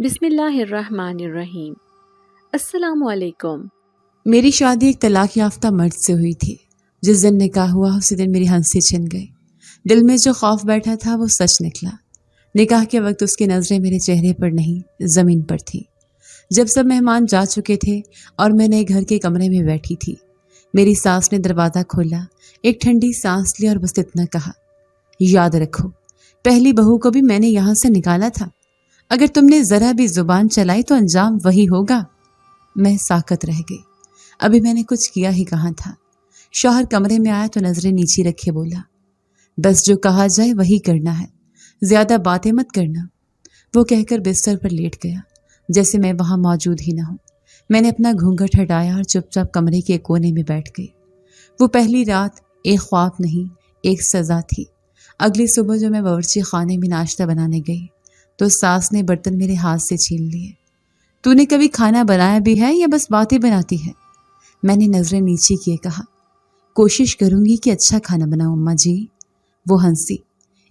بسم اللہ الرحمن الرحیم۔ السلام علیکم۔ میری شادی ایک طلاق یافتہ مرد سے ہوئی تھی۔ جس دن نکاح ہوا اسی دن میری ہنسی چھن گئی۔ دل میں جو خوف بیٹھا تھا وہ سچ نکلا۔ نکاح کے وقت اس کی نظریں میرے چہرے پر نہیں زمین پر تھی۔ جب سب مہمان جا چکے تھے اور میں نئے گھر کے کمرے میں بیٹھی تھی، میری ساس نے دروازہ کھولا، ایک ٹھنڈی سانس لی اور بس اتنا کہا، یاد رکھو پہلی بہو کو بھی میں نے یہاں سے نکالا تھا، اگر تم نے ذرا بھی زبان چلائی تو انجام وہی ہوگا۔ میں ساکت رہ گئی۔ ابھی میں نے کچھ کیا ہی کہاں تھا۔ شوہر کمرے میں آیا تو نظریں نیچی رکھے بولا، بس جو کہا جائے وہی کرنا ہے، زیادہ باتیں مت کرنا۔ وہ کہہ کر بستر پر لیٹ گیا جیسے میں وہاں موجود ہی نہ ہوں۔ میں نے اپنا گھونگھٹ ہٹایا اور چپ چاپ کمرے کے کونے میں بیٹھ گئی۔ وہ پہلی رات ایک خواب نہیں، ایک سزا تھی۔ اگلی صبح جو میں باورچی خانے میں ناشتہ بنانے گئی تو ساس نے برتن میرے ہاتھ سے چھین لیے۔ تو نے کبھی کھانا بنایا بھی ہے یا بس باتیں بناتی ہے؟ میں نے نظریں نیچی کیے کہا، کوشش کروں گی کہ اچھا کھانا بناؤں اماں جی۔ وہ ہنسی،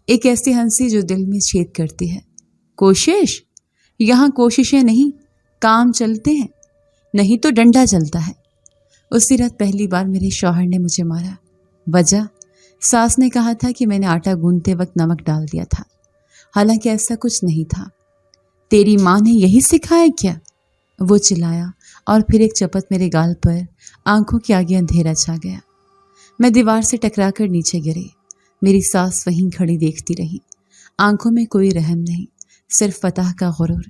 ایک ایسی ہنسی جو دل میں چھید کرتی ہے۔ کوشش؟ یہاں کوششیں نہیں، کام چلتے ہیں، نہیں تو ڈنڈا چلتا ہے۔ اسی رات پہلی بار میرے شوہر نے مجھے مارا۔ وجہ؟ ساس نے کہا تھا کہ میں نے آٹا گوندتے وقت نمک ڈال دیا تھا، حالانکہ ایسا کچھ نہیں تھا۔ تیری ماں نے یہی سکھایا کیا؟ وہ چلایا اور پھر ایک چپت میرے گال پر، آنکھوں کے آگے اندھیرا چھا گیا۔ میں دیوار سے ٹکرا کر نیچے گری۔ میری ساس وہیں کھڑی دیکھتی رہی، آنکھوں میں کوئی رحم نہیں، صرف فتح کا غرور۔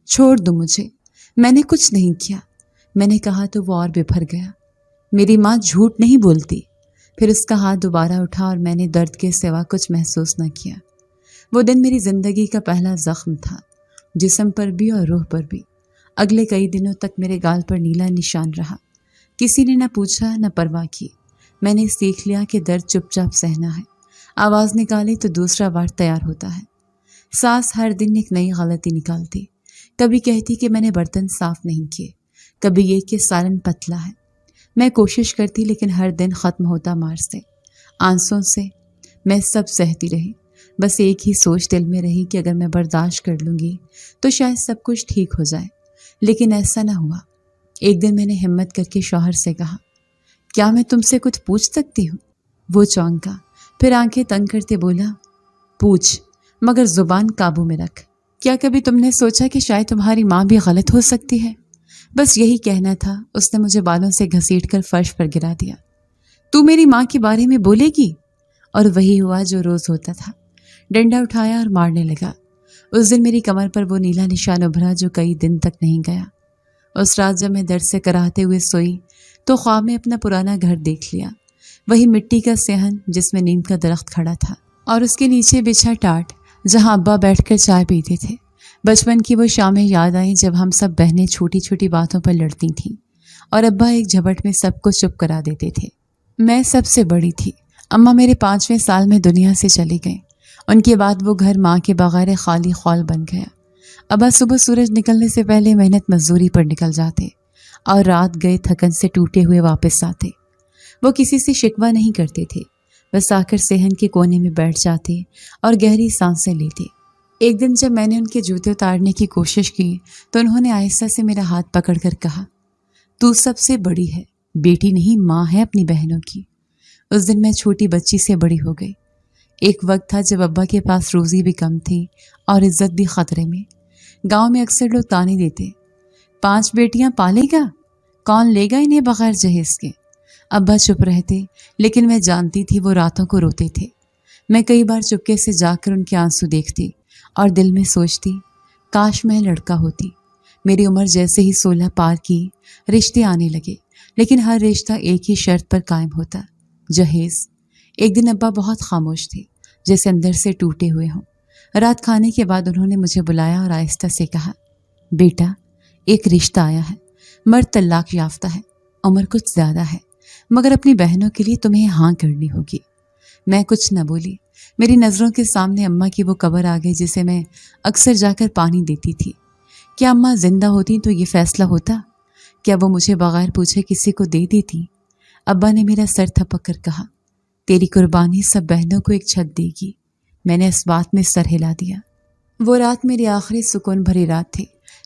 چھوڑ دو مجھے، میں نے کچھ نہیں کیا، میں نے کہا تو وہ اور بفر گیا۔ میری ماں جھوٹ نہیں بولتی۔ پھر اس کا ہاتھ دوبارہ اٹھا اور میں نے درد کے سوا کچھ محسوس نہ کیا۔ وہ دن میری زندگی کا پہلا زخم تھا، جسم پر بھی اور روح پر بھی۔ اگلے کئی دنوں تک میرے گال پر نیلا نشان رہا۔ کسی نے نہ پوچھا نہ پرواہ کی۔ میں نے سیکھ لیا کہ درد چپ چاپ سہنا ہے، آواز نکالی تو دوسرا وار تیار ہوتا ہے۔ ساس ہر دن ایک نئی غلطی نکالتی، کبھی کہتی کہ میں نے برتن صاف نہیں کیے، کبھی یہ کہ سالن پتلا ہے۔ میں کوشش کرتی لیکن ہر دن ختم ہوتا مار سے، آنسوں سے۔ میں سب سہتی رہی، بس ایک ہی سوچ دل میں رہی کہ اگر میں برداشت کر لوں گی تو شاید سب کچھ ٹھیک ہو جائے، لیکن ایسا نہ ہوا۔ ایک دن میں نے ہمت کر کے شوہر سے کہا، کیا میں تم سے کچھ پوچھ سکتی ہوں؟ وہ چونکا، پھر آنکھیں تنگ کرتے بولا، پوچھ، مگر زبان قابو میں رکھ۔ کیا کبھی تم نے سوچا کہ شاید تمہاری ماں بھی غلط ہو سکتی ہے؟ بس یہی کہنا تھا۔ اس نے مجھے بالوں سے گھسیٹ کر فرش پر گرا دیا۔ تو میری ماں کے بارے میں بولے گی؟ اور وہی ہوا جو روز ہوتا تھا۔ ڈنڈا اٹھایا اور مارنے لگا۔ اس دن میری کمر پر وہ نیلا نشان ابھرا جو کئی دن تک نہیں گیا۔ اس رات جب میں درد سے کراہتے ہوئے سوئی تو خواب میں اپنا پرانا گھر دیکھ لیا، وہی مٹی کا صحن جس میں نیم کا درخت کھڑا تھا اور اس کے نیچے بچھا ٹاٹ جہاں ابا بیٹھ کر چائے پیتے تھے۔ بچپن کی وہ شامیں یاد آئیں جب ہم سب بہنیں چھوٹی چھوٹی باتوں پر لڑتی تھیں اور ابا ایک جھپٹ میں سب کو چپ کرا دیتے تھے۔ میں سب سے بڑی تھی۔ اماں میرے 5ویں سال میں دنیا سے چلی گئیں۔ ان کے بعد وہ گھر ماں کے بغیر خالی خول بن گیا۔ ابا صبح سورج نکلنے سے پہلے محنت مزدوری پر نکل جاتے اور رات گئے تھکن سے ٹوٹے ہوئے واپس آتے۔ وہ کسی سے شکوہ نہیں کرتے تھے، بس آ کر صحن کے کونے میں بیٹھ جاتے اور گہری سانسیں لیتے۔ ایک دن جب میں نے ان کے جوتے اتارنے کی کوشش کی تو انہوں نے آہستہ سے میرا ہاتھ پکڑ کر کہا، تو سب سے بڑی ہے، بیٹی نہیں ماں ہے اپنی بہنوں کی۔ اس دن میں چھوٹی بچی سے بڑی ہو گئی۔ ایک وقت تھا جب ابا کے پاس روزی بھی کم تھی اور عزت بھی خطرے میں۔ گاؤں میں اکثر لوگ تانے دیتے، 5 بیٹیاں پالے گا، کون لے گا انہیں بغیر جہیز کے؟ ابا چپ رہتے، لیکن میں جانتی تھی وہ راتوں کو روتے تھے۔ میں کئی بار چپکے سے جا کر ان کے آنسو دیکھتی اور دل میں سوچتی، کاش میں لڑکا ہوتی۔ میری عمر جیسے ہی 16 پار کی، رشتے آنے لگے، لیکن ہر رشتہ ایک ہی شرط پر قائم ہوتا، جہیز۔ ایک دن ابا بہت خاموش تھے، جیسے اندر سے ٹوٹے ہوئے ہوں۔ رات کھانے کے بعد انہوں نے مجھے بلایا اور آہستہ سے کہا، بیٹا ایک رشتہ آیا ہے، مرد طلاق یافتہ ہے، عمر کچھ زیادہ ہے، مگر اپنی بہنوں کے لیے تمہیں ہاں کرنی ہوگی۔ میں کچھ نہ بولی۔ میری نظروں کے سامنے اماں کی وہ قبر آ گئی جسے میں اکثر جا کر پانی دیتی تھی۔ کیا اماں زندہ ہوتی تو یہ فیصلہ ہوتا؟ کیا وہ مجھے بغیر پوچھے کسی کو دے دیتی؟ ابا نے میرا سر تھپک کر کہا، تیری قربانی سب بہنوں کو ایک چھت دے گی۔ میں نے اس بات میں سر ہلا دیا۔ وہ رات میری آخری سکون بھری رات تھی۔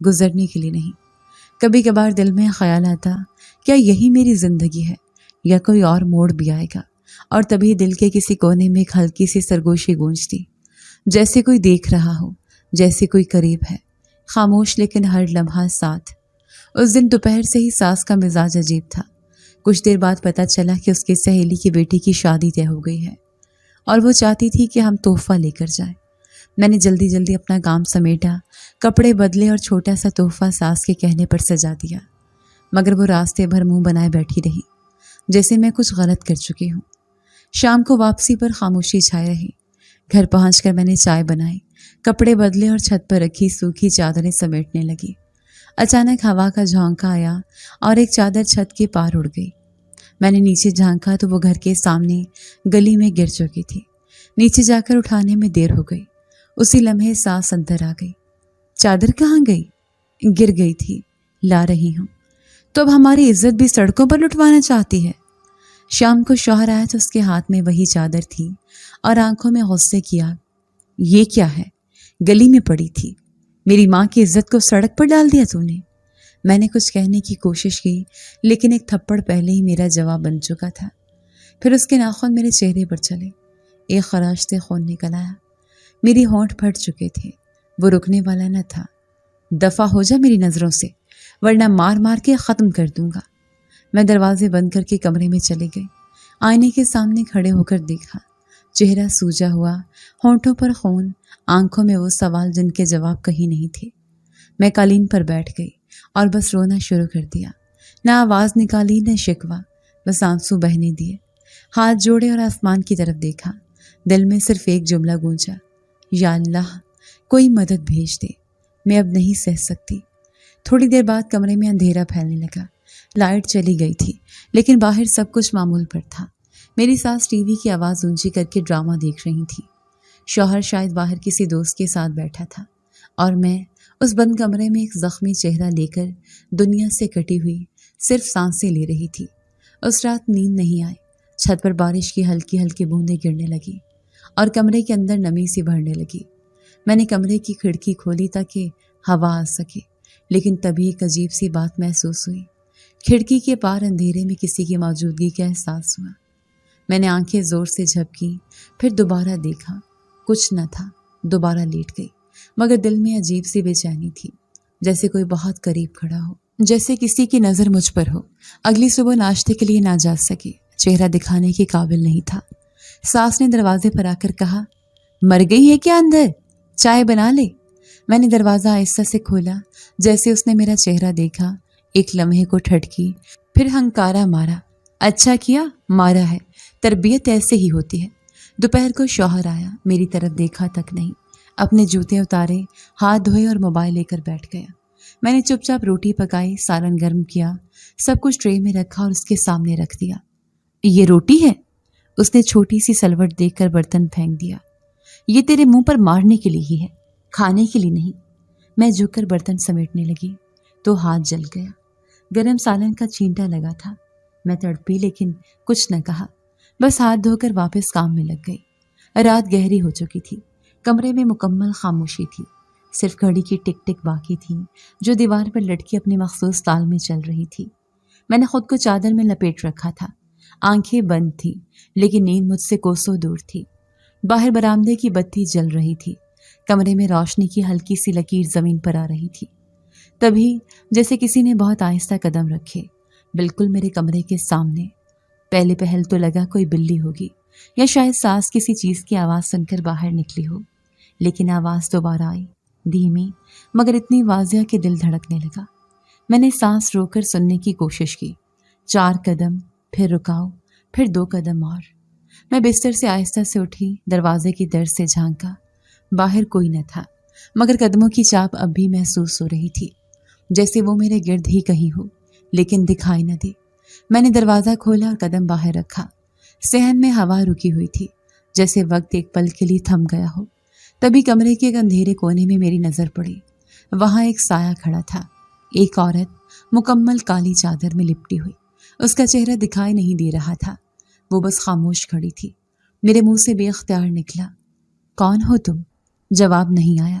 گزرنے کے لیے نہیں۔ کبھی کبھار دل میں خیال آتا کیا یہی میری زندگی ہے یا کوئی اور موڑ بھی آئے گا، اور تبھی دل کے کسی کونے میں ایک ہلکی سی سرگوشی گونجتی، جیسے کوئی دیکھ رہا ہو، جیسے کوئی قریب ہے، خاموش لیکن ہر لمحہ ساتھ۔ اس دن دوپہر سے ہی ساس کا مزاج عجیب تھا۔ کچھ دیر بعد پتہ چلا کہ اس کی سہیلی کی بیٹی کی شادی طے ہو گئی ہے اور وہ چاہتی تھی کہ ہم تحفہ لے کر جائیں۔ میں نے جلدی جلدی اپنا کام سمیٹا، کپڑے بدلے اور چھوٹا سا تحفہ ساس کے کہنے پر سجا دیا، مگر وہ راستے بھر منہ بنائے بیٹھی رہی، جیسے میں کچھ غلط کر چکی ہوں۔ شام کو واپسی پر خاموشی چھائے رہی۔ گھر پہنچ کر میں نے چائے بنائی، کپڑے بدلے اور چھت پر رکھی سوکھی چادریں سمیٹنے لگی۔ اچانک ہوا کا جھونکا آیا اور ایک چادر چھت کے پار اڑ گئی۔ میں نے نیچے جھانکا تو وہ گھر کے سامنے گلی میں گر چکی تھی۔ نیچے جا کر اٹھانے میں دیر ہو گئی۔ اسی لمحے سانس اندر آ گئی۔ چادر کہاں گئی؟ گر گئی تھی، لا رہی ہوں۔ تو اب ہماری عزت بھی سڑکوں پر لٹوانا چاہتی ہے۔ شام کو شوہر آیا تو اس کے ہاتھ میں وہی چادر تھی اور آنکھوں میں غصے کی آگ۔ یہ کیا ہے؟ گلی میں پڑی تھی، میری ماں کی عزت کو سڑک پر ڈال دیا تو نے۔ میں نے کچھ کہنے کی کوشش کی، لیکن ایک تھپڑ پہلے ہی میرا جواب بن چکا تھا۔ پھر اس کے ناخن میرے چہرے پر چلے، ایک خراش سے خون نکل آیا۔ میری ہونٹ پھٹ چکے تھے، وہ رکنے والا نہ تھا۔ دفع ہو جا میری نظروں سے، ورنہ مار مار کے ختم کر دوں گا۔ میں دروازے بند کر کے کمرے میں چلے گئی۔ آئینے کے سامنے کھڑے ہو کر دیکھا، چہرہ سوجا ہوا، ہونٹوں پر خون، آنکھوں میں وہ سوال جن کے جواب کہیں نہیں تھے۔ میں قالین پر بیٹھ گئی اور بس رونا شروع کر دیا۔ نہ آواز نکالی نہ شکوہ، بس آنسو بہنے دیے۔ ہاتھ جوڑے اور آسمان کی طرف دیکھا۔ دل میں صرف ایک جملہ گونجا، یا اللہ کوئی مدد بھیج دے، میں اب نہیں سہ سکتی۔ تھوڑی دیر بعد کمرے میں اندھیرا پھیلنے لگا۔ لائٹ چلی گئی تھی، لیکن باہر سب کچھ معمول پر تھا۔ میری ساس ٹی وی کی آواز اونچی کر کے ڈرامہ دیکھ رہی تھی۔ شوہر شاید باہر کسی دوست کے ساتھ بیٹھا تھا، اور میں اس بند کمرے میں ایک زخمی چہرہ لے کر دنیا سے کٹی ہوئی صرف سانسیں لے رہی تھی۔ اس رات نیند نہیں آئی۔ چھت پر بارش کی ہلکی ہلکی بوندیں گرنے لگی اور کمرے کے اندر نمی سی بھرنے لگی۔ میں نے کمرے کی کھڑکی کھولی تاکہ ہوا آ سکے، لیکن تبھی ایک عجیب سی بات محسوس ہوئی۔ کھڑکی کے پار اندھیرے میں کسی کی موجودگی کا احساس ہوا۔ میں نے آنکھیں زور سے جھپکیں، پھر دوبارہ دیکھا، کچھ نہ تھا۔ دوبارہ لیٹ گئی، مگر دل میں عجیب سی بے چینی تھی، جیسے کوئی بہت قریب کھڑا ہو، جیسے کسی کی نظر مجھ پر ہو۔ اگلی صبح ناشتے کے لیے نہ جا سکی، چہرہ دکھانے کے قابل نہیں تھا۔ ساس نے دروازے پر آ کر کہا، مر گئی ہے کیا اندر؟ چائے بنا لے۔ میں نے دروازہ آہستہ سے کھولا۔ جیسے اس نے میرا چہرہ دیکھا، ایک لمحے کو ٹھٹکی، پھر ہنکارا مارا۔ اچھا کیا مارا ہے، تربیت ایسے ہی ہوتی ہے۔ دوپہر کو شوہر آیا، میری طرف دیکھا تک نہیں، اپنے جوتے اتارے، ہاتھ دھوئے اور موبائل لے کر بیٹھ گیا۔ میں نے چپ چاپ روٹی پکائی، سالن گرم کیا، سب کچھ ٹرے میں رکھا اور اس کے سامنے رکھ دیا۔ یہ روٹی ہے؟ اس نے چھوٹی سی سلوٹ دیکھ کر برتن پھینک دیا۔ یہ تیرے منہ پر مارنے کے لیے ہی ہے، کھانے کے لیے نہیں۔ میں جھک کر برتن سمیٹنے لگی تو ہاتھ جل گیا۔ گرم سالن کا چینٹا لگا تھا۔ میں تڑپی لیکن کچھ نہ کہا، بس ہاتھ دھو کر واپس کام میں لگ گئی۔ رات گہری ہو چکی تھی، کمرے میں مکمل خاموشی تھی، صرف گھڑی کی ٹک ٹک باقی تھی جو دیوار پر لٹکی اپنے مخصوص تال میں چل رہی تھی۔ میں نے خود کو چادر میں لپیٹ رکھا تھا، آنکھیں بند تھیں، لیکن نیند مجھ سے کوسوں دور تھی۔ باہر برآمدے کی بتی جل رہی تھی، کمرے میں روشنی کی ہلکی سی لکیر زمین پر آ رہی تھی۔ تبھی جیسے کسی نے بہت آہستہ قدم رکھے، بالکل میرے کمرے کے سامنے۔ پہلے پہل تو لگا کوئی بلی ہوگی یا شاید ساس کسی چیز کی آواز سن کر باہر نکلی ہو، لیکن آواز دوبارہ آئی، دھیمی مگر اتنی واضح کہ دل دھڑکنے لگا۔ میں نے سانس روک کر سننے کی کوشش کی۔ 4 قدم، پھر رکاؤ، پھر 2 قدم اور۔ میں بستر سے آہستہ سے اٹھی، دروازے کی در سے جھانکا۔ باہر کوئی نہ تھا، مگر قدموں کی چاپ اب بھی محسوس ہو رہی تھی، جیسے وہ میرے گرد ہی کہیں ہو، لیکن دکھائی نہ دے۔ میں نے دروازہ کھولا اور قدم باہر رکھا۔ صحن میں ہوا رکی ہوئی تھی، جیسے وقت ایک پل کے لیے تھم گیا ہو۔ تبھی کمرے کے ایک اندھیرے کونے میں میری نظر پڑی۔ وہاں ایک سایہ کھڑا تھا، ایک عورت مکمل کالی چادر میں لپٹی ہوئی۔ اس کا چہرہ دکھائی نہیں دے رہا تھا، وہ بس خاموش کھڑی تھی۔ میرے منہ سے بے اختیار نکلا، کون ہو تم؟ جواب نہیں آیا۔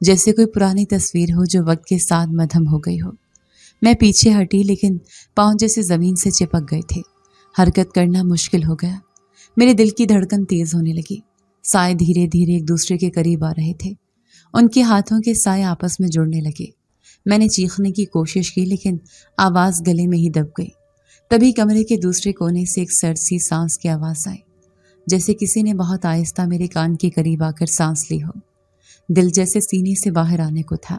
جیسے کوئی پرانی تصویر ہو جو وقت کے ساتھ مدھم ہو گئی ہو۔ میں پیچھے ہٹی لیکن پاؤں جیسے زمین سے چپک گئے تھے۔ حرکت کرنا مشکل ہو گیا۔ میرے دل کی دھڑکن تیز ہونے لگی۔ سائے دھیرے دھیرے ایک دوسرے کے قریب آ رہے تھے۔ ان کے ہاتھوں کے سائے آپس میں جڑنے لگے۔ میں نے چیخنے کی کوشش کی لیکن آواز گلے میں ہی دب گئی۔ تبھی کمرے کے دوسرے کونے سے ایک سرد سی سانس کی آواز آئی، جیسے کسی نے بہت آہستہ میرے کان کے قریب آ کر سانس لی ہو۔ دل جیسے سینے سے باہر آنے کو تھا۔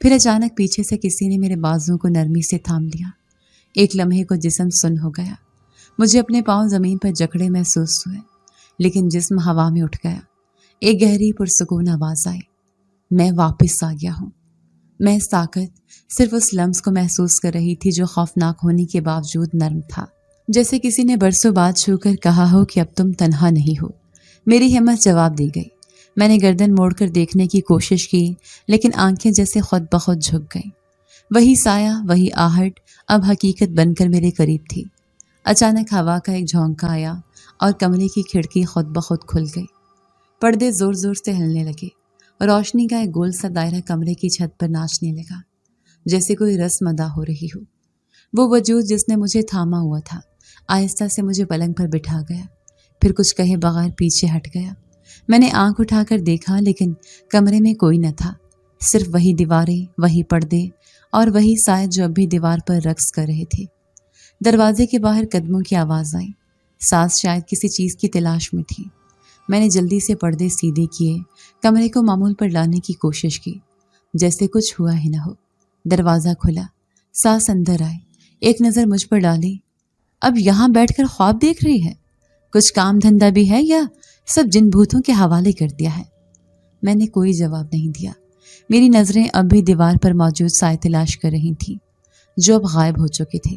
پھر اچانک پیچھے سے کسی نے میرے بازوؤں کو نرمی سے تھام لیا۔ ایک لمحے کو جسم سن ہو گیا۔ مجھے اپنے پاؤں زمین پر جکڑے محسوس ہوئے، لیکن جسم ہوا میں اٹھ گیا۔ ایک گہری پرسکون آواز آئی، میں واپس آ گیا ہوں۔ میں طاقت صرف اس لمس کو محسوس کر رہی تھی جو خوفناک ہونے کے باوجود نرم تھا، جیسے کسی نے برسوں بعد چھو کر کہا ہو کہ اب تم تنہا نہیں ہو۔ میری ہمت جواب دی گئی۔ میں نے گردن موڑ کر دیکھنے کی کوشش کی لیکن آنکھیں جیسے خود بخود جھک گئیں۔ وہی سایہ، وہی آہٹ اب حقیقت بن کر میرے قریب تھی۔ اچانک ہوا کا ایک جھونکا آیا اور کمرے کی کھڑکی خود بخود کھل گئی۔ پردے زور زور سے ہلنے لگے۔ روشنی کا ایک گول سا دائرہ کمرے کی چھت پر ناچنے لگا، جیسے کوئی رسم ادا ہو رہی ہو۔ وہ وجود جس نے مجھے تھاما ہوا تھا آہستہ سے مجھے پلنگ پر بٹھا گیا، پھر کچھ کہے بغیر پیچھے ہٹ گیا۔ میں نے آنکھ اٹھا کر دیکھا لیکن کمرے میں کوئی نہ تھا، صرف وہی دیواریں، وہی پردے اور وہی سائے جو اب بھی دیوار پر رقص کر رہے تھے۔ دروازے کے باہر قدموں کی آواز آئی۔ ساس شاید کسی چیز کی تلاش میں تھی۔ میں نے جلدی سے پردے سیدھے کیے، کمرے کو معمول پر لانے کی کوشش کی، جیسے کچھ ہوا ہی نہ ہو۔ دروازہ کھلا، ساس اندر آئے، ایک نظر مجھ پر ڈالی۔ اب یہاں بیٹھ کر خواب دیکھ رہی ہے؟ کچھ کام دھندا بھی ہے یا سب جن بھوتوں کے حوالے کر دیا ہے؟ میں نے کوئی جواب نہیں دیا۔ میری نظریں اب بھی دیوار پر موجود سائے تلاش کر رہی تھیں جو اب غائب ہو چکے تھے۔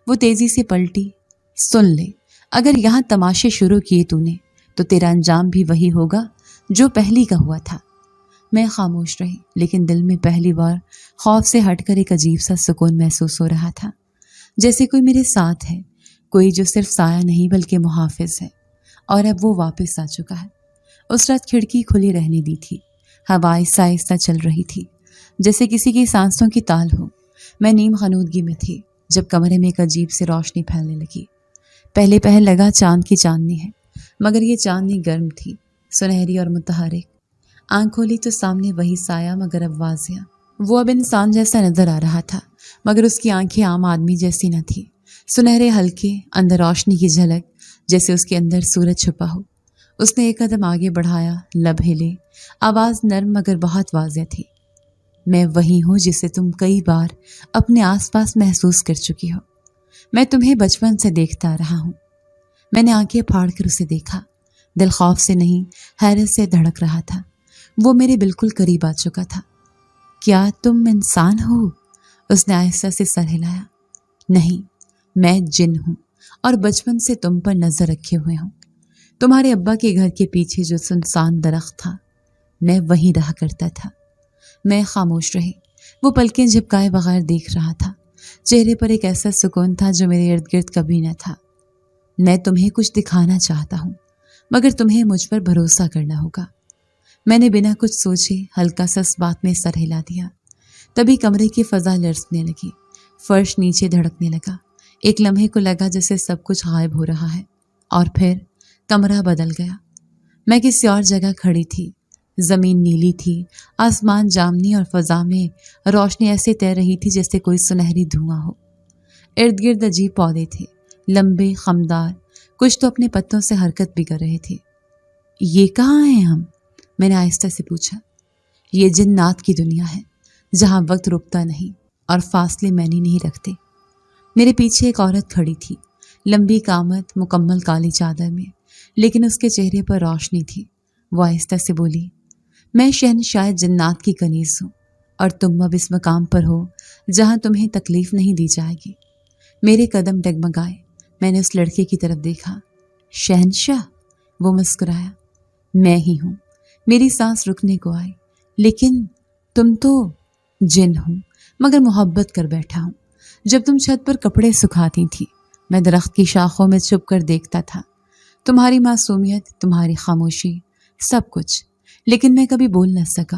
وہ تیزی سے پلٹی۔ سن لے، اگر یہاں تماشے شروع کیے تو نے تو تیرا انجام بھی وہی ہوگا جو پہلی کا ہوا تھا۔ میں خاموش رہی لیکن دل میں پہلی بار خوف سے ہٹ کر ایک عجیب سا سکون محسوس ہو رہا تھا، جیسے کوئی میرے ساتھ ہے، کوئی جو صرف سایہ نہیں بلکہ محافظ ہے۔ اور اب وہ واپس آ چکا ہے۔ اس رات کھڑکی کھلی رہنے دی تھی، ہوا آہستہ آہستہ چل رہی تھی جیسے کسی کی سانسوں کی تال ہو۔ میں نیم خنودگی میں تھی جب کمرے میں ایک عجیب سی روشنی پھیلنے لگی۔ پہلے پہل لگا چاند کی چاندنی ہے، مگر یہ چاندنی گرم تھی، سنہری اور متحرک۔ آنکھ کھولی تو سامنے وہی سایہ مگر اب واضح۔ وہ اب انسان جیسا نظر آ رہا تھا مگر اس کی آنکھیں عام آدمی جیسی نہ تھی۔ سنہرے ہلکے، اندر روشنی کی جھلک، جیسے اس کے اندر سورج چھپا ہو۔ اس نے ایک قدم آگے بڑھایا، لب ہلے، آواز نرم مگر بہت واضح تھی۔ میں وہی ہوں جسے تم کئی بار اپنے آس پاس محسوس کر چکی ہو۔ میں تمہیں بچپن سے دیکھتا آ رہا ہوں۔ میں نے آنکھیں پھاڑ کر اسے دیکھا۔ دل خوف سے نہیں، حیرت سے دھڑک رہا تھا۔ وہ میرے بالکل قریب آ چکا تھا۔ کیا تم انسان ہو؟ اس نے آہستہ سے سر ہلایا۔ نہیں، میں جن ہوں اور بچپن سے تم پر نظر رکھے ہوئے ہوں۔ تمہارے ابا کے گھر کے پیچھے جو سنسان درخت تھا، میں وہیں رہا کرتا تھا۔ میں خاموش رہی۔ وہ پلکیں جھپکائے بغیر دیکھ رہا تھا۔ چہرے پر ایک ایسا سکون تھا جو میرے ارد گرد کبھی نہ تھا۔ میں تمہیں کچھ دکھانا چاہتا ہوں مگر تمہیں مجھ پر بھروسہ کرنا ہوگا۔ میں نے بنا کچھ سوچے ہلکا سا اس بات میں سر ہلا دیا۔ تبھی کمرے کی فضا لرزنے لگی، فرش نیچے دھڑکنے لگا۔ ایک لمحے کو لگا جیسے سب کچھ غائب ہو رہا ہے اور پھر کمرہ بدل گیا۔ میں کسی اور جگہ کھڑی تھی۔ زمین نیلی تھی، آسمان جامنی اور فضا میں روشنی ایسے تیر رہی تھی جیسے کوئی سنہری دھواں ہو۔ ارد گرد عجیب پودے تھے، لمبے، خمدار، کچھ تو اپنے پتوں سے حرکت بھی کر رہے تھے۔ یہ کہاں ہیں ہم؟ میں نے آہستہ سے پوچھا۔ یہ جنات کی دنیا ہے جہاں وقت رکتا نہیں اور فاصلے معنی نہیں رکھتے۔ میرے پیچھے ایک عورت کھڑی تھی، لمبی قامت، مکمل کالی چادر میں، لیکن اس کے چہرے پر روشنی تھی۔ وہ آہستہ سے بولی، میں شہنشاہ جنات کی کنیز ہوں اور تم اب اس مقام پر ہو جہاں تمہیں تکلیف نہیں دی جائے گی۔ میرے قدم ڈگمگائے۔ میں نے اس لڑکے کی طرف دیکھا۔ شہنشاہ؟ وہ مسکرایا۔ میں ہی ہوں۔ میری سانس رکنے کو آئی۔ لیکن تم تو جن ہوں مگر محبت کر بیٹھا ہوں۔ جب تم چھت پر کپڑے سکھاتی تھی میں درخت کی شاخوں میں چھپ کر دیکھتا تھا، تمہاری معصومیت، تمہاری خاموشی، سب کچھ، لیکن میں کبھی بول نہ سکا۔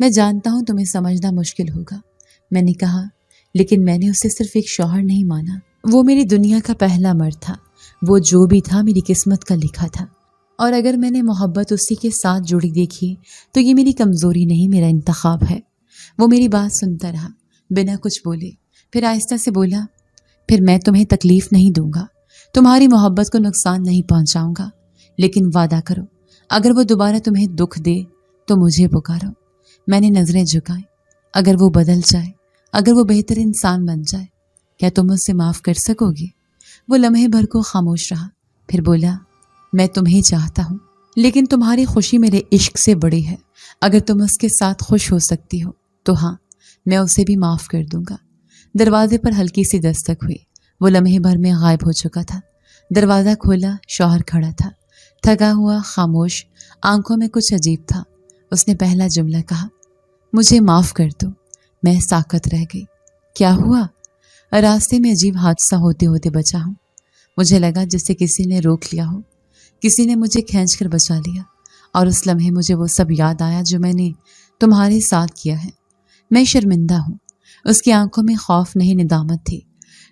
میں جانتا ہوں تمہیں سمجھنا مشکل ہوگا، میں نے کہا، لیکن میں نے اسے صرف ایک شوہر نہیں مانا، وہ میری دنیا کا پہلا مرد تھا، وہ جو بھی تھا میری قسمت کا لکھا تھا، اور اگر میں نے محبت اسی کے ساتھ جڑی دیکھی تو یہ میری کمزوری نہیں، میرا انتخاب ہے۔ وہ میری بات سنتا رہا بنا کچھ بولے، پھر آہستہ سے بولا، پھر میں تمہیں تکلیف نہیں دوں گا، تمہاری محبت کو نقصان نہیں پہنچاؤں گا، لیکن وعدہ کرو اگر وہ دوبارہ تمہیں دکھ دے تو مجھے پکارو۔ میں نے نظریں جھکائیں، اگر وہ بدل جائے، اگر وہ بہتر انسان بن جائے، کیا تم اسے معاف کر سکو گے؟ وہ لمحے بھر کو خاموش رہا، پھر بولا، میں تمہیں چاہتا ہوں، لیکن تمہاری خوشی میرے عشق سے بڑی ہے، اگر تم اس کے ساتھ خوش ہو سکتی ہو تو ہاں، میں اسے بھی معاف کر دوں گا۔ دروازے پر ہلکی سی دستک ہوئی، وہ لمحے بھر میں غائب ہو چکا تھا۔ دروازہ کھولا، شوہر کھڑا تھا، تھکا ہوا، خاموش، آنکھوں میں کچھ عجیب تھا۔ اس نے پہلا جملہ کہا، مجھے معاف کر دو۔ میں ساکت رہ گئی۔ کیا ہوا؟ راستے میں عجیب حادثہ ہوتے ہوتے بچا ہوں۔ مجھے لگا جسے کسی نے روک لیا ہو، کسی نے مجھے کھینچ کر بچا لیا، اور اس لمحے مجھے وہ سب یاد آیا جو میں نے تمہارے ساتھ کیا ہے۔ میں شرمندہ ہوں۔ اس کی آنکھوں میں خوف نہیں، ندامت تھی۔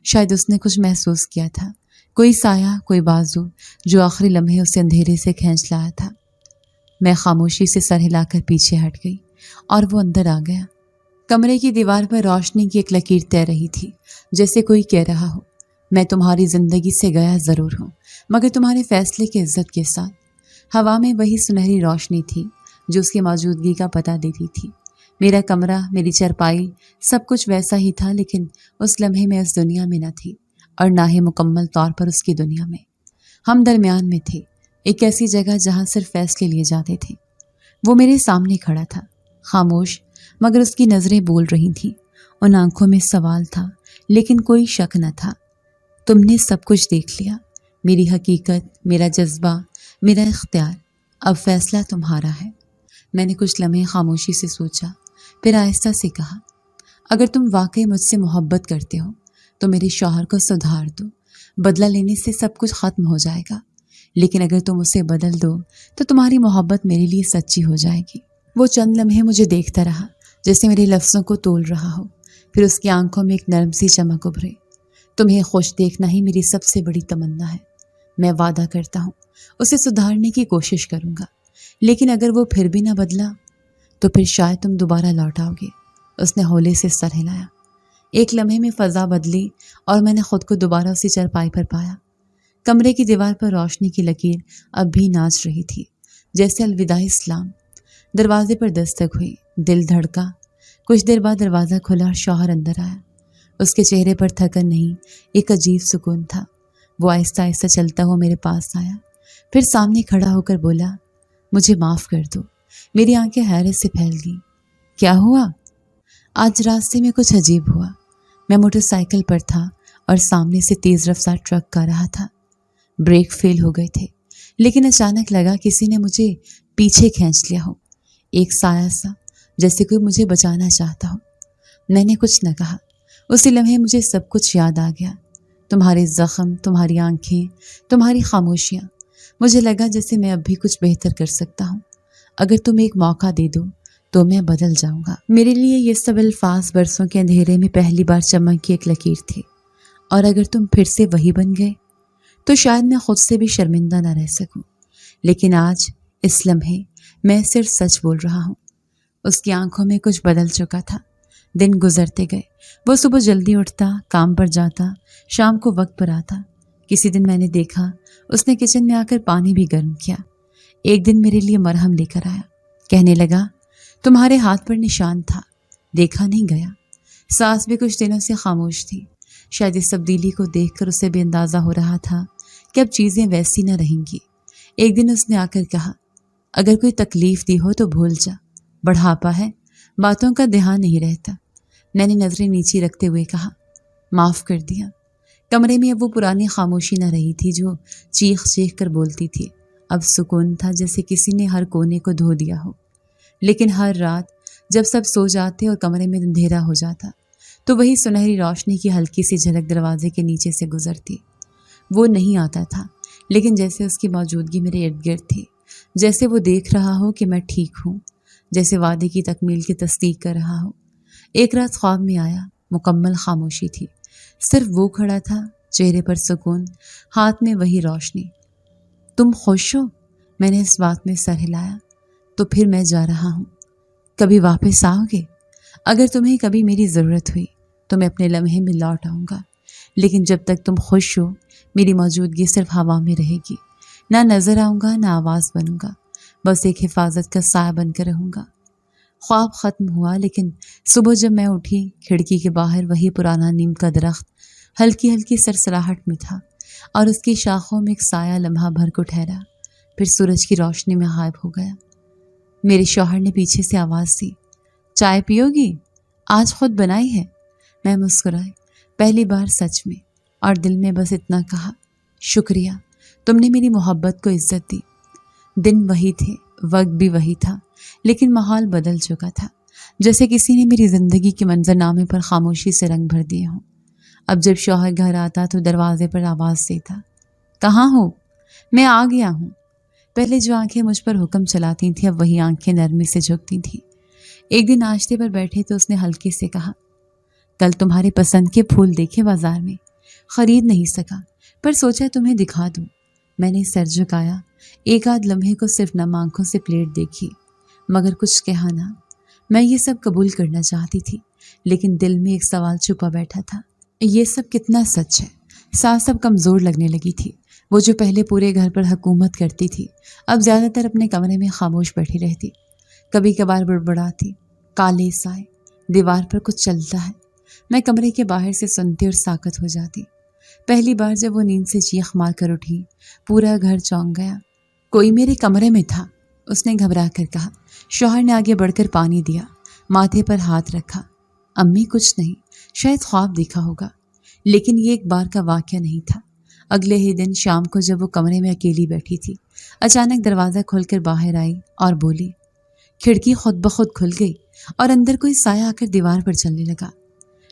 شاید اس نے کچھ محسوس کیا تھا، کوئی سایہ، کوئی بازو جو آخری لمحے اسے اندھیرے سے کھینچ لایا تھا۔ میں خاموشی سے سر ہلا کر پیچھے ہٹ گئی اور وہ اندر آ گیا۔ کمرے کی دیوار پر روشنی کی ایک لکیر تیر رہی تھی، جیسے کوئی کہہ رہا ہو، میں تمہاری زندگی سے گیا ضرور ہوں، مگر تمہارے فیصلے کی عزت کے ساتھ۔ ہوا میں وہی سنہری روشنی تھی جو اس کی موجودگی کا پتہ دیتی تھی۔ میرا کمرہ، میری چرپائی، سب کچھ ویسا ہی تھا، لیکن اس لمحے میں اس دنیا میں نہ تھی، اور نہ ہی مکمل طور پر اس کی دنیا میں۔ ہم درمیان میں تھے، ایک ایسی جگہ جہاں صرف فیصلے لیے جاتے تھے۔ وہ میرے سامنے کھڑا تھا، خاموش، مگر اس کی نظریں بول رہی تھیں۔ ان آنکھوں میں سوال تھا، لیکن کوئی شک نہ تھا۔ تم نے سب کچھ دیکھ لیا، میری حقیقت، میرا جذبہ، میرا اختیار، اب فیصلہ تمہارا ہے۔ میں نے کچھ لمحے خاموشی سے سوچا، پھر آہستہ سے کہا، اگر تم واقعی مجھ سے محبت کرتے ہو تو میرے شوہر کو سدھار دو، بدلہ لینے سے سب کچھ ختم ہو جائے گا، لیکن اگر تم اسے بدل دو تو تمہاری محبت میرے لیے سچی ہو جائے گی۔ وہ چند لمحے مجھے دیکھتا رہا، جیسے میرے لفظوں کو تول رہا ہو، پھر اس کی آنکھوں میں ایک نرم سی چمک ابھری۔ تمہیں خوش دیکھنا ہی میری سب سے بڑی تمنا ہے۔ میں وعدہ کرتا ہوں اسے سدھارنے کی کوشش کروں گا، لیکن اگر وہ پھر بھی نہ بدلا تو پھر شاید تم دوبارہ لوٹ آؤ گے۔ اس نے ہولے سے سر ہلایا۔ ایک لمحے میں فضا بدلی اور میں نے خود کو دوبارہ اسی چرپائی پر پایا۔ کمرے کی دیوار پر روشنی کی لکیر اب بھی ناچ رہی تھی، جیسے الوداعی سلام۔ دروازے پر دستک ہوئی، دل دھڑکا۔ کچھ دیر بعد دروازہ کھلا اور شوہر اندر آیا۔ اس کے چہرے پر تھکن نہیں، ایک عجیب سکون تھا۔ وہ آہستہ آہستہ چلتا ہوا میرے پاس آیا، پھر سامنے کھڑا ہو کر بولا، مجھے معاف کر دو۔ میری آنکھیں حیرت سے پھیل گئیں۔ کیا ہوا؟ آج راستے میں کچھ عجیب ہوا۔ میں موٹر سائیکل پر تھا اور سامنے سے تیز رفتار ٹرک آ رہا تھا۔ بریک فیل ہو گئے تھے، لیکن اچانک لگا کسی نے مجھے پیچھے کھینچ لیا ہو، ایک سایہ سا، جیسے کوئی مجھے بچانا چاہتا ہو۔ میں نے کچھ نہ کہا۔ اسی لمحے مجھے سب کچھ یاد آ گیا، تمہارے زخم، تمہاری آنکھیں، تمہاری خاموشیاں۔ مجھے لگا جیسے میں اب بھی کچھ بہتر کر سکتا ہوں۔ اگر تم ایک موقع دے دو تو میں بدل جاؤں گا۔ میرے لیے یہ سب الفاظ برسوں کے اندھیرے میں پہلی بار چمک کی ایک لکیر تھی، اور اگر تم پھر سے وہی بن گئے تو شاید میں خود سے بھی شرمندہ نہ رہ سکوں، لیکن آج اس لمحے میں صرف سچ بول رہا ہوں۔ اس کی آنکھوں میں کچھ بدل چکا تھا۔ دن گزرتے گئے، وہ صبح جلدی اٹھتا، کام پر جاتا، شام کو وقت پر آتا۔ کسی دن میں نے دیکھا اس نے کچن میں آ کر پانی بھی گرم کیا۔ ایک دن میرے لیے مرہم لے کر آیا، کہنے لگا، تمہارے ہاتھ پر نشان تھا، دیکھا نہیں گیا۔ ساس بھی کچھ دنوں سے خاموش تھی، شاید اس تبدیلی کو دیکھ کر اسے بھی اندازہ ہو رہا تھا کہ اب چیزیں ویسی نہ رہیں گی۔ ایک دن اس نے آ کر کہا، اگر کوئی تکلیف دی ہو تو بھول جا، بڑھاپا ہے، باتوں کا دھیان نہیں رہتا۔ میں نے نظریں نیچی رکھتے ہوئے کہا، معاف کر دیا۔ کمرے میں اب وہ پرانی خاموشی نہ رہی تھی جو چیخ چیخ کر بولتی تھی۔ اب سکون تھا، جیسے کسی نے ہر کونے کو دھو دیا ہو۔ لیکن ہر رات جب سب سو جاتے اور کمرے میں اندھیرا ہو جاتا تو وہی سنہری روشنی کی ہلکی سی جھلک دروازے کے نیچے سے گزرتی۔ وہ نہیں آتا تھا، لیکن جیسے اس کی موجودگی میرے ارد گرد تھی، جیسے وہ دیکھ رہا ہو کہ میں ٹھیک ہوں، جیسے وعدے کی تکمیل کی تصدیق کر رہا ہو۔ ایک رات خواب میں آیا، مکمل خاموشی تھی، صرف وہ کھڑا تھا، چہرے پر سکون، ہاتھ میں وہی روشنی۔ تم خوش ہو؟ میں نے اس بات میں سر ہلایا۔ تو پھر میں جا رہا ہوں، کبھی واپس آؤ گے؟ اگر تمہیں کبھی میری ضرورت ہوئی تو میں اپنے لمحے میں لوٹ آؤں گا، لیکن جب تک تم خوش ہو میری موجودگی صرف ہوا میں رہے گی، نہ نظر آؤں گا نہ آواز بنوں گا، بس ایک حفاظت کا سایہ بن کر رہوں گا۔ خواب ختم ہوا، لیکن صبح جب میں اٹھی کھڑکی کے باہر وہی پرانا نیم کا درخت ہلکی ہلکی سرسراہٹ میں تھا، اور اس کی شاخوں میں ایک سایہ لمحہ بھر کو ٹھہرا، پھر سورج کی روشنی میں غائب ہو گیا۔ میرے شوہر نے پیچھے سے آواز دی، چائے پیو گی؟ آج خود بنائی ہے۔ میں مسکرائی، پہلی بار سچ میں، اور دل میں بس اتنا کہا، شکریہ، تم نے میری محبت کو عزت دی۔ دن وہی تھے، وقت بھی وہی تھا، لیکن ماحول بدل چکا تھا، جیسے کسی نے میری زندگی کے منظرنامے پر خاموشی سے رنگ بھر دیے ہوں۔ اب جب شوہر گھر آتا تو دروازے پر آواز دیتا، کہاں ہو؟ میں آ گیا ہوں۔ پہلے جو آنکھیں مجھ پر حکم چلاتی تھیں اب وہی آنکھیں نرمی سے جھکتی تھیں۔ ایک دن ناشتے پر بیٹھے تو اس نے ہلکے سے کہا، کل تمہارے پسند کے پھول دیکھے بازار میں، خرید نہیں سکا پر سوچا تمہیں دکھا دوں۔ میں نے سر جھکایا، ایک آدھ لمحے کو صرف نم آنکھوں سے پلیٹ دیکھی، مگر کچھ کہا نہ۔ میں یہ سب قبول کرنا چاہتی تھی، لیکن دل میں ایک سوال چھپا بیٹھا تھا، یہ سب کتنا سچ ہے؟ سانس اب کمزور لگنے لگی تھی۔ وہ جو پہلے پورے گھر پر حکومت کرتی تھی اب زیادہ تر اپنے کمرے میں خاموش بیٹھی رہتی، کبھی کبھار بڑبڑاتی، کالے سائے، دیوار پر کچھ چلتا ہے، میں کمرے کے باہر سے سنتی اور ساکت ہو جاتی۔ پہلی بار جب وہ نیند سے چیخ مار کر اٹھی پورا گھر چونک گیا۔ کوئی میرے کمرے میں تھا، اس نے گھبرا کر کہا۔ شوہر نے آگے بڑھ کر پانی دیا، ماتھے پر ہاتھ رکھا۔ امی کچھ نہیں، شاید خواب دیکھا ہوگا، لیکن یہ ایک بار کا واقعہ نہیں تھا۔ اگلے ہی دن شام کو جب وہ کمرے میں اکیلی بیٹھی تھی، اچانک دروازہ کھول کر باہر آئی اور بولی۔ کھڑکی خود بخود کھل گئی اور اندر کوئی سایہ آ کر دیوار پر چلنے لگا۔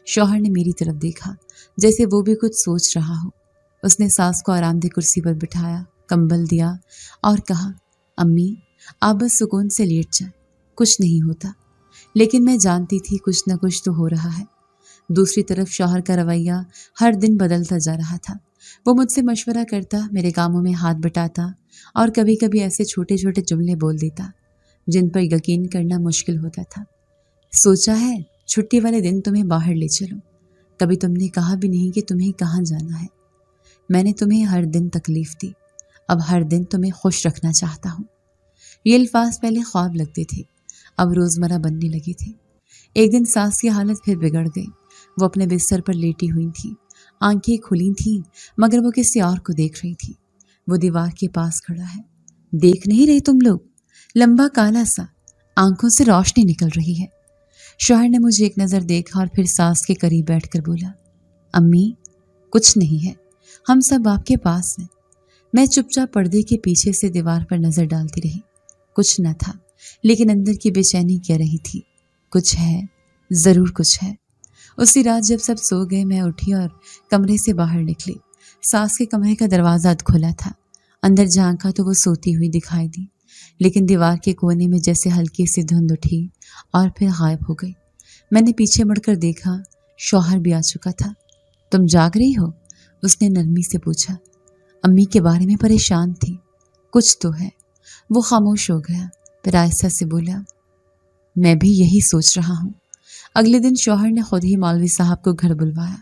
شوہر نے میری طرف دیکھا جیسے وہ بھی کچھ سوچ رہا ہو۔ اس نے ساس کو آرام دہ کرسی پر بٹھایا، کمبل دیا اور کہا، امی آپ بس سکون سے لیٹ جائیں، کچھ نہیں ہوتا۔ لیکن میں جانتی تھی کچھ نہ کچھ تو ہو رہا ہے۔ دوسری طرف شوہر کا رویہ ہر دن بدلتا جا رہا تھا۔ وہ مجھ سے مشورہ کرتا، میرے کاموں میں ہاتھ بٹاتا اور کبھی کبھی ایسے چھوٹے چھوٹے جملے بول دیتا جن پر یقین کرنا مشکل ہوتا تھا۔ سوچا ہے چھٹی والے دن تمہیں باہر لے چلوں، کبھی تم نے کہا بھی نہیں کہ تمہیں کہاں جانا ہے۔ میں نے تمہیں ہر دن تکلیف دی، اب ہر دن تمہیں خوش رکھنا چاہتا ہوں۔ یہ الفاظ پہلے خواب لگتے تھے، اب روزمرہ بننے لگے تھے۔ ایک دن ساس کی حالت پھر بگڑ گئی۔ وہ اپنے بستر پر لیٹی ہوئی تھی، آنکھیں کھلی تھیں مگر وہ کسی اور کو دیکھ رہی تھی۔ وہ دیوار کے پاس کھڑا ہے، دیکھ نہیں رہی تم لوگ؟ لمبا کالا سا، آنکھوں سے روشنی نکل رہی ہے۔ شوہر نے مجھے ایک نظر دیکھا اور پھر ساس کے قریب بیٹھ کر بولا، امی کچھ نہیں ہے، ہم سب آپ کے پاس ہیں۔ میں چپ چاپ پردے کے پیچھے سے دیوار پر نظر ڈالتی رہی، کچھ نہ تھا، لیکن اندر کی بے چینی کہہ رہی تھی، کچھ ہے، ضرور کچھ ہے۔ اسی رات جب سب سو گئے میں اٹھی اور کمرے سے باہر نکلی۔ ساس کے کمرے کا دروازہ کھلا تھا، اندر جھانکا تو وہ سوتی ہوئی دکھائی دی، لیکن دیوار کے کونے میں جیسے ہلکی سی دھند اٹھی اور پھر غائب ہو گئی۔ میں نے پیچھے مڑ کر دیکھا، شوہر بھی آ چکا تھا۔ تم جاگ رہی ہو؟ اس نے نرمی سے پوچھا۔ امی کے بارے میں پریشان تھی، کچھ تو ہے۔ وہ خاموش ہو گیا، پھر آہستہ سے بولا، میں بھی یہی سوچ رہا ہوں۔ اگلے دن شوہر نے خود ہی مولوی صاحب کو گھر بلوایا۔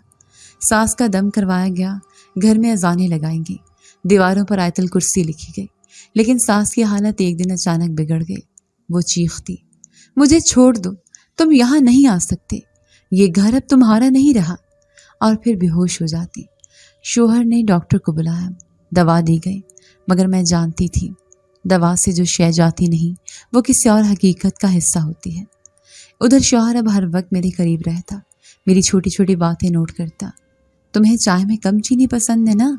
ساس کا دم کروایا گیا، گھر میں اذانیں لگائیں گئی، دیواروں پر آیت الکرسی لکھی گئی، لیکن ساس کی حالت ایک دن اچانک بگڑ گئی۔ وہ چیختی، مجھے چھوڑ دو، تم یہاں نہیں آ سکتے، یہ گھر اب تمہارا نہیں رہا، اور پھر بے ہوش ہو جاتی۔ شوہر نے ڈاکٹر کو بلایا، دوا دی گئی، مگر میں جانتی تھی دوا سے جو شے جاتی نہیں وہ کسی اور حقیقت کا حصہ ہوتی ہے۔ ادھر شوہر اب ہر وقت میرے قریب رہتا، میری چھوٹی چھوٹی باتیں نوٹ کرتا۔ تمہیں چائے میں کم چینی پسند ہے نا؟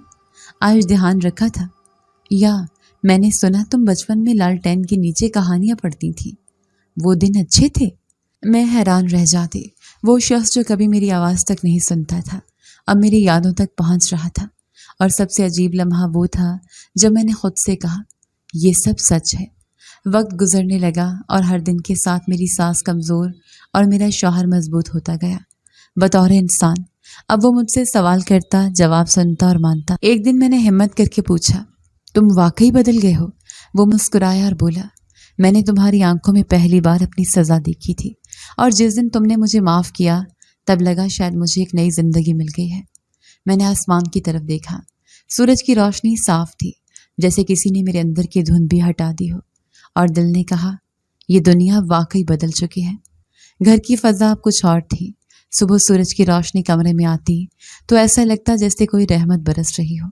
آج دھیان رکھا تھا؟ یا میں نے سنا تم بچپن میں لالٹین کے نیچے کہانیاں پڑھتی تھی، وہ دن اچھے تھے؟ میں حیران رہ جاتی، وہ شخص جو کبھی میری آواز تک نہیں سنتا تھا اب میری یادوں تک پہنچ رہا تھا۔ اور سب سے عجیب لمحہ وہ تھا جب میں نے خود سے کہا، یہ سب سچ ہے، وقت گزرنے لگا اور ہر دن کے ساتھ میری ساس کمزور اور میرا شوہر مضبوط ہوتا گیا بطور انسان۔ اب وہ مجھ سے سوال کرتا، جواب سنتا اور مانتا۔ ایک دن میں نے ہمت کر کے پوچھا، تم واقعی بدل گئے ہو؟ وہ مسکرایا اور بولا، میں نے تمہاری آنکھوں میں پہلی بار اپنی سزا دیکھی تھی، اور جس دن تم نے مجھے معاف کیا تب لگا شاید مجھے ایک نئی زندگی مل گئی ہے۔ میں نے آسمان کی طرف دیکھا، سورج کی روشنی صاف تھی، جیسے کسی نے میرے اندر کی دھند بھی ہٹا دی ہو، اور دل نے کہا یہ دنیا واقعی بدل چکی ہے۔ گھر کی فضا اب کچھ اور تھی۔ صبح سورج کی روشنی کمرے میں آتی تو ایسا لگتا جیسے کوئی رحمت برس رہی ہو۔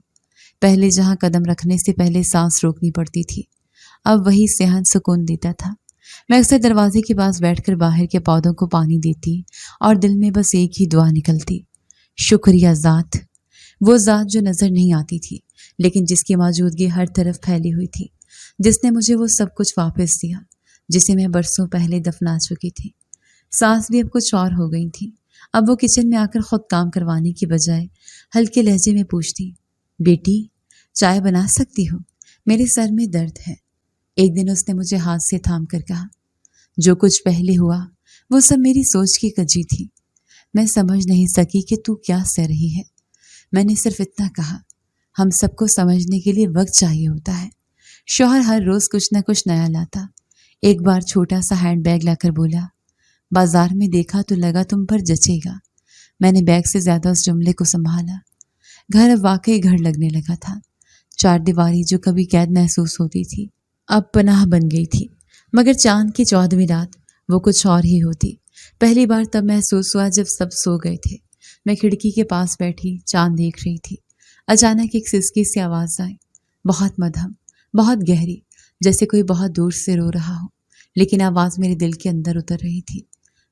پہلے جہاں قدم رکھنے سے پہلے سانس روکنی پڑتی تھی، اب وہی صحن سکون دیتا تھا۔ میں اکثر دروازے کے پاس بیٹھ کر باہر کے پودوں کو پانی دیتی اور دل میں بس ایک ہی دعا نکلتی، شکریہ ذات، وہ ذات جو نظر نہیں آتی تھی لیکن جس کی موجودگی ہر طرف پھیلی ہوئی تھی، جس نے مجھے وہ سب کچھ واپس دیا جسے میں برسوں پہلے دفنا چکی تھی۔ سانس بھی اب کچھ اور ہو گئی تھی۔ اب وہ کچن میں آ کر خود کام کروانے کی بجائے ہلکے لہجے میں پوچھتی، بیٹی چائے بنا سکتی ہو؟ میرے سر میں درد ہے۔ ایک دن اس نے مجھے ہاتھ سے تھام کر کہا، جو کچھ پہلے ہوا وہ سب میری سوچ کی کجی تھی، میں سمجھ نہیں سکی کہ تو کیا سہ رہی ہے۔ میں نے صرف اتنا کہا، ہم سب کو سمجھنے کے لیے وقت چاہیے ہوتا ہے۔ شوہر ہر روز کچھ نہ کچھ نیا لاتا۔ ایک بار چھوٹا سا ہینڈ بیگ لا کر بولا، بازار میں دیکھا تو لگا تم پر جچے گا۔ میں نے بیگ سے زیادہ اس جملے کو سنبھالا۔ گھر اب واقعی گھر لگنے لگا تھا۔ چار دیواری جو کبھی قید محسوس ہوتی تھی اب پناہ بن گئی تھی، مگر چاند کی 14ویں رات وہ کچھ اور ہی ہوتی۔ پہلی بار تب محسوس ہوا جب سب سو گئے تھے۔ میں کھڑکی کے پاس بیٹھی چاند دیکھ رہی تھی۔ اچانک ایک سسکی سی آواز آئی، بہت مدھم، بہت گہری، جیسے کوئی بہت دور سے رو رہا ہو، لیکن آواز میرے دل کے اندر اتر رہی تھی۔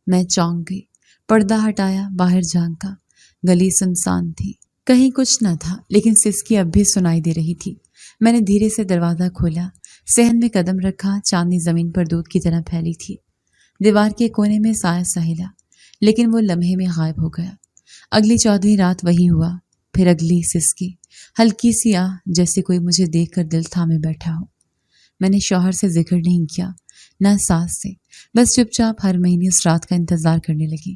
میں چونک گئی، پردہ ہٹایا، باہر جھانکا۔ گلی سنسان تھی، کہیں کچھ نہ تھا، لیکن سسکی اب بھی سنائی دے رہی تھی۔ میں نے دھیرے سے دروازہ کھولا، صحن میں قدم رکھا۔ چاندنی زمین پر دودھ کی طرح پھیلی تھی۔ دیوار کے کونے میں سایہ سا ہلا، لیکن وہ لمحے میں غائب ہو گیا۔ اگلی 14ویں رات وہی ہوا، پھر اگلی سسکی، ہلکی سی آہ، جیسے کوئی مجھے دیکھ کر دل تھامے بیٹھا ہو۔ میں نے شوہر سے ذکر نہیں کیا، نہ ساس سے، بس چپ چاپ ہر مہینے اس رات کا انتظار کرنے لگی۔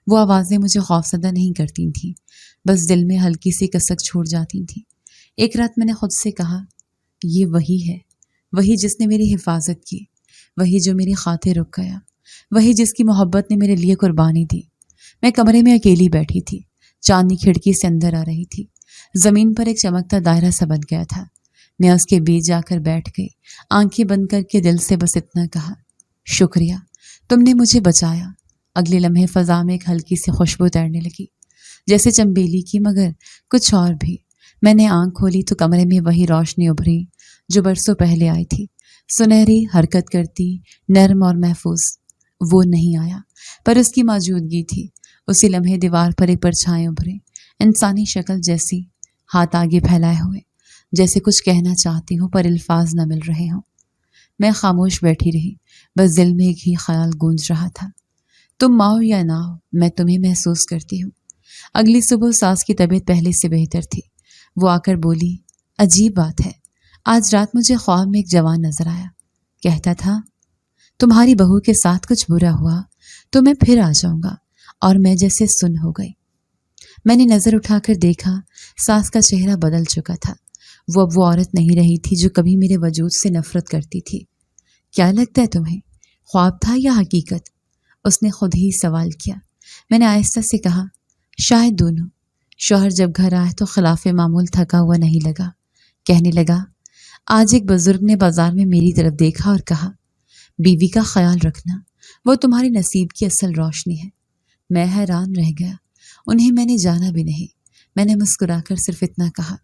وہ آوازیں مجھے خوفزدہ نہیں کرتی تھیں، بس دل میں ہلکی سی کسک چھوڑ جاتی تھیں۔ ایک رات میں نے خود سے کہا، یہ وہی ہے، وہی جس نے میری حفاظت کی، وہی جو میری خاطر رک گیا، وہی جس کی محبت نے میرے لیے قربانی دی۔ میں کمرے میں اکیلی بیٹھی تھی، چاندنی کھڑکی سے اندر آ رہی تھی۔ زمین پر ایک چمکتا دائرہ سا بن گیا تھا۔ میں اس کے بیچ جا کر بیٹھ گئی، آنکھیں بند کر کے دل سے بس اتنا کہا، شکریہ، تم نے مجھے بچایا۔ اگلے لمحے فضا میں ایک ہلکی سی خوشبو تیرنے لگی، جیسے چنبیلی کی، مگر کچھ اور بھی۔ میں نے آنکھ کھولی تو کمرے میں وہی روشنی ابھری جو برسوں پہلے آئی تھی، سنہری، حرکت کرتی، نرم اور محفوظ۔ وہ نہیں آیا، پر اس کی موجودگی تھی۔ اسی لمحے دیوار پر ایک پرچھائیں ابھرے، انسانی شکل جیسی، ہاتھ آگے پھیلائے ہوئے، جیسے کچھ کہنا چاہتی ہوں پر الفاظ نہ مل رہے ہوں۔ میں خاموش بیٹھی رہی، بس دل میں ایک ہی خیال گونج رہا تھا، تم آؤ یا نہ آؤ میں تمہیں محسوس کرتی ہوں۔ اگلی صبح ساس کی طبیعت پہلے سے بہتر تھی۔ وہ آ کر بولی، عجیب بات ہے، آج رات مجھے خواب میں ایک جوان نظر آیا، کہتا تھا تمہاری بہو کے ساتھ کچھ برا ہوا تو میں پھر آ جاؤں گا، اور میں جیسے سن ہو گئی۔ میں نے نظر اٹھا کر دیکھا، ساس کا چہرہ بدل چکا تھا۔ وہ اب وہ عورت نہیں رہی تھی جو کبھی میرے وجود سے نفرت کرتی تھی۔ کیا لگتا ہے تمہیں، خواب تھا یا حقیقت؟ اس نے خود ہی سوال کیا۔ میں نے آہستہ سے کہا، شاید دونوں۔ شوہر جب گھر آئے تو خلاف معمول تھکا ہوا نہیں لگا۔ کہنے لگا، آج ایک بزرگ نے بازار میں میری طرف دیکھا اور کہا، بیوی کا خیال رکھنا، وہ تمہاری نصیب کی اصل روشنی ہے۔ میں حیران رہ گیا، انہیں میں نے جانا بھی نہیں۔ میں نے مسکرا کر صرف اتنا کہا،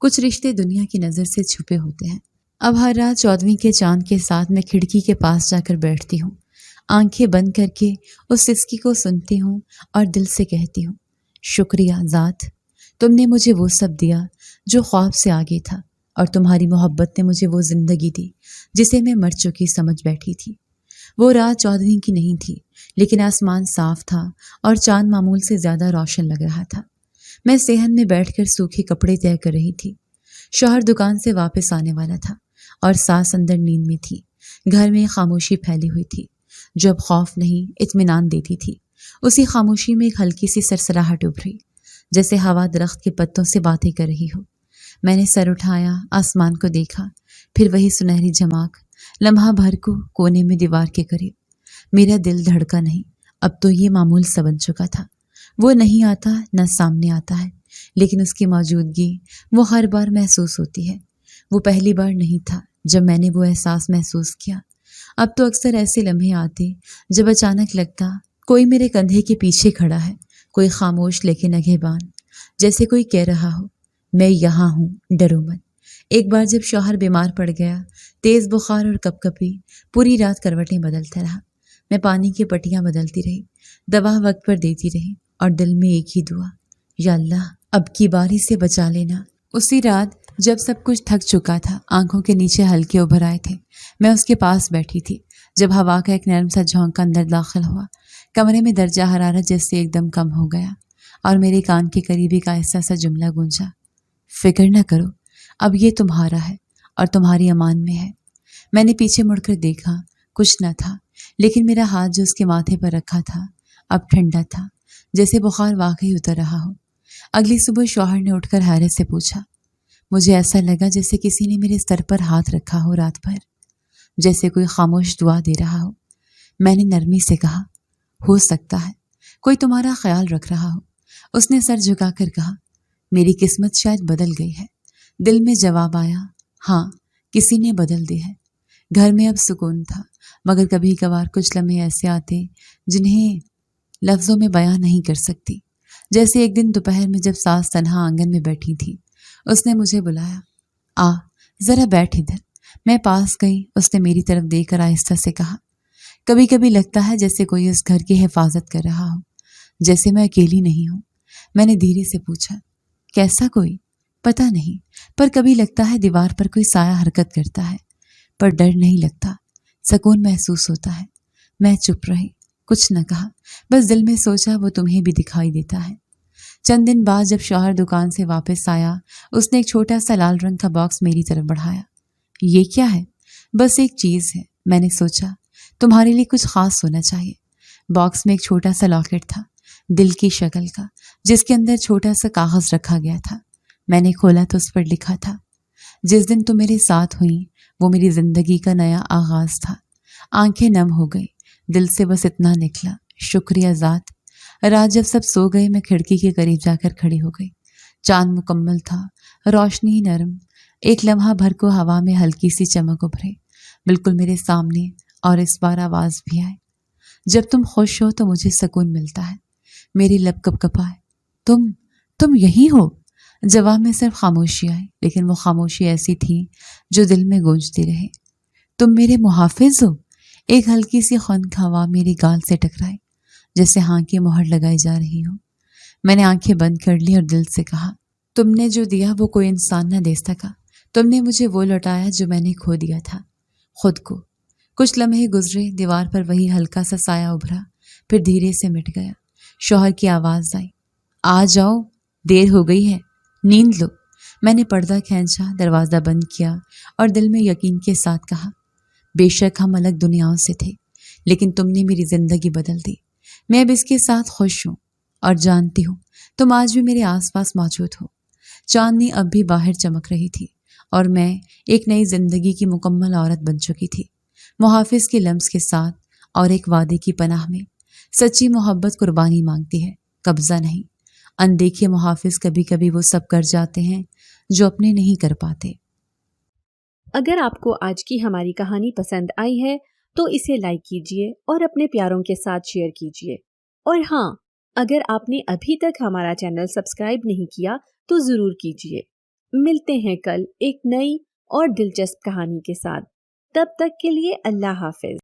کچھ رشتے دنیا کی نظر سے چھپے ہوتے ہیں۔ اب ہر رات 14ویں کے چاند کے ساتھ میں کھڑکی کے پاس جا کر بیٹھتی ہوں، آنکھیں بند کر کے اس سسکی کو سنتی ہوں اور دل سے کہتی ہوں، شکریہ ذات، تم نے مجھے وہ سب دیا جو خواب سے آگے تھا، اور تمہاری محبت نے مجھے وہ زندگی دی جسے میں مر چکی سمجھ بیٹھی تھی۔ وہ رات 14ویں کی نہیں تھی، لیکن آسمان صاف تھا اور چاند معمول سے زیادہ روشن لگ رہا تھا۔ میں صحن میں بیٹھ کر سوکھے کپڑے طے کر رہی تھی۔ شوہر دکان سے واپس آنے والا تھا اور ساس اندر نیند میں تھی۔ گھر میں خاموشی پھیلی ہوئی تھی جو اب خوف نہیں اطمینان دیتی تھی۔ اسی خاموشی میں ایک ہلکی سی سرسراہٹ ابھری، جیسے ہوا درخت کے پتوں سے باتیں کر رہی ہو۔ میں نے سر اٹھایا، آسمان کو دیکھا، پھر وہی سنہری چمک، لمحہ بھر کو کونے میں دیوار کے قریب۔ میرا دل دھڑکا نہیں، اب تو یہ معمول سا بن چکا تھا۔ وہ نہیں آتا، نہ سامنے آتا ہے، لیکن اس کی موجودگی وہ ہر بار محسوس ہوتی ہے۔ وہ پہلی بار نہیں تھا جب میں نے وہ احساس محسوس کیا۔ اب تو اکثر ایسے لمحے آتے جب اچانک لگتا کوئی میرے کندھے کے پیچھے کھڑا ہے، کوئی خاموش لیکن نگہبان، جیسے کوئی کہہ رہا ہو میں یہاں ہوں، ڈرو مت۔ ایک بار جب شوہر بیمار پڑ گیا، تیز بخار اور کپ کپی، پوری رات کروٹیں بدلتا رہا۔ میں پانی کی پٹیاں بدلتی رہی، دوا وقت پر دیتی رہی، اور دل میں ایک ہی دعا، یا اللہ اب کی باری سے بچا لینا۔ اسی رات جب سب کچھ تھک چکا تھا، آنکھوں کے نیچے ہلکے ابھر آئے تھے، میں اس کے پاس بیٹھی تھی جب ہوا کا ایک نرم سا جھونکا اندر داخل ہوا۔ کمرے میں درجہ حرارت جیسے ایک دم کم ہو گیا، اور میرے کان کے قریب ایک آہستہ سا جملہ گونجا، فکر نہ کرو، اب یہ تمہارا ہے اور تمہاری امان میں ہے۔ میں نے پیچھے مڑ کر دیکھا، کچھ نہ تھا، لیکن میرا ہاتھ جو اس کے ماتھے پر رکھا تھا اب ٹھنڈا تھا، جیسے بخار واقعی اتر رہا ہو۔ اگلی صبح شوہر نے اٹھ کر حیرت سے پوچھا، مجھے ایسا لگا جیسے کسی نے میرے سر پر ہاتھ رکھا ہو رات بھر، جیسے کوئی خاموش دعا دے رہا ہو۔ میں نے نرمی سے کہا، ہو سکتا ہے کوئی تمہارا خیال رکھ رہا ہو۔ اس نے سر جھکا کر کہا، میری قسمت شاید بدل گئی ہے۔ دل میں جواب آیا، ہاں کسی نے بدل دی ہے۔ گھر میں اب سکون تھا، مگر کبھی کبھار کچھ لمحے ایسے آتے جنہیں لفظوں میں بیان نہیں کر سکتی۔ جیسے ایک دن دوپہر میں جب ساس تنہا آنگن میں بیٹھی تھی، اس نے مجھے بلایا، آ ذرا بیٹھ ادھر۔ میں پاس گئی، اس نے میری طرف دیکھ کر آہستہ سے کہا، کبھی کبھی لگتا ہے جیسے کوئی اس گھر کی حفاظت کر رہا ہو، جیسے میں اکیلی نہیں ہوں۔ میں نے دھیرے سے پوچھا، کیسا کوئی؟ پتہ نہیں، پر کبھی لگتا ہے دیوار پر کوئی سایہ حرکت کرتا ہے، پر ڈر نہیں لگتا، سکون محسوس ہوتا ہے۔ میں چپ رہی، کچھ نہ کہا، بس دل میں سوچا وہ تمہیں بھی دکھائی دیتا ہے۔ چند دن بعد جب شوہر دکان سے واپس آیا، اس نے ایک چھوٹا سا لال رنگ کا باکس میری طرف بڑھایا۔ یہ کیا ہے؟ بس ایک چیز ہے، میں نے سوچا تمہارے لیے کچھ خاص ہونا چاہیے۔ باکس میں ایک چھوٹا سا لاکٹ تھا، دل کی شکل کا، جس کے اندر چھوٹا سا کاغذ رکھا گیا تھا۔ میں نے کھولا تو اس پر لکھا تھا، جس دن تم میرے ساتھ ہوئی وہ میری زندگی کا نیا آغاز تھا۔ آنکھیں نم ہو گئی، دل سے بس اتنا نکلا، شکریہ ذات۔ رات جب سب سو گئے، میں کھڑکی کے قریب جا کر کھڑی ہو گئی۔ چاند مکمل تھا، روشنی نرم، ایک لمحہ بھر کو ہوا میں ہلکی سی چمک ابھرے، بالکل میرے سامنے، اور اس بار آواز بھی آئے، جب تم خوش ہو تو مجھے سکون ملتا ہے۔ میری لب کپ کپائے، تم یہی ہو؟ جواب میں صرف خاموشی آئی، لیکن وہ خاموشی ایسی تھی جو دل میں گونجتی رہے۔ تم میرے محافظ ہو؟ ایک ہلکی سی خنک ہوا میری گال سے ٹکرائی، جیسے ہاں کی مہر لگائی جا رہی ہو۔ میں نے آنکھیں بند کر لی اور دل سے کہا، تم نے جو دیا وہ کوئی انسان نہ دے سکا۔ تم نے مجھے وہ لوٹایا جو میں نے کھو دیا تھا، خود کو۔ کچھ لمحے گزرے، دیوار پر وہی ہلکا سا سایہ ابھرا، پھر دھیرے سے مٹ گیا۔ شوہر کی آواز آئی، آ جاؤ، دیر ہو گئی ہے، نیند لو۔ میں نے پردہ کھینچا، دروازہ بند کیا، اور دل میں یقین کے ساتھ کہا، بے شک ہم الگ دنیاؤں سے تھے، لیکن تم نے میری زندگی بدل دی۔ میں اب اس کے ساتھ خوش ہوں، اور جانتی ہوں تم آج بھی میرے آس پاس موجود ہو۔ چاندنی اب بھی باہر چمک رہی تھی، اور میں ایک نئی زندگی کی مکمل عورت بن چکی تھی، محافظ کے لمس کے ساتھ، اور ایک وعدے کی پناہ میں۔ سچی محبت قربانی مانگتی ہے، قبضہ نہیں۔ اندیکھے محافظ کبھی کبھی وہ سب کر جاتے ہیں جو اپنے نہیں کر پاتے۔ اگر آپ کو آج کی ہماری کہانی پسند آئی ہے تو اسے لائک کیجیے اور اپنے پیاروں کے ساتھ شیئر کیجیے، اور ہاں، اگر آپ نے ابھی تک ہمارا چینل سبسکرائب نہیں کیا تو ضرور کیجیے۔ ملتے ہیں کل ایک نئی اور دلچسپ کہانی کے ساتھ، تب تک کے لیے اللہ حافظ۔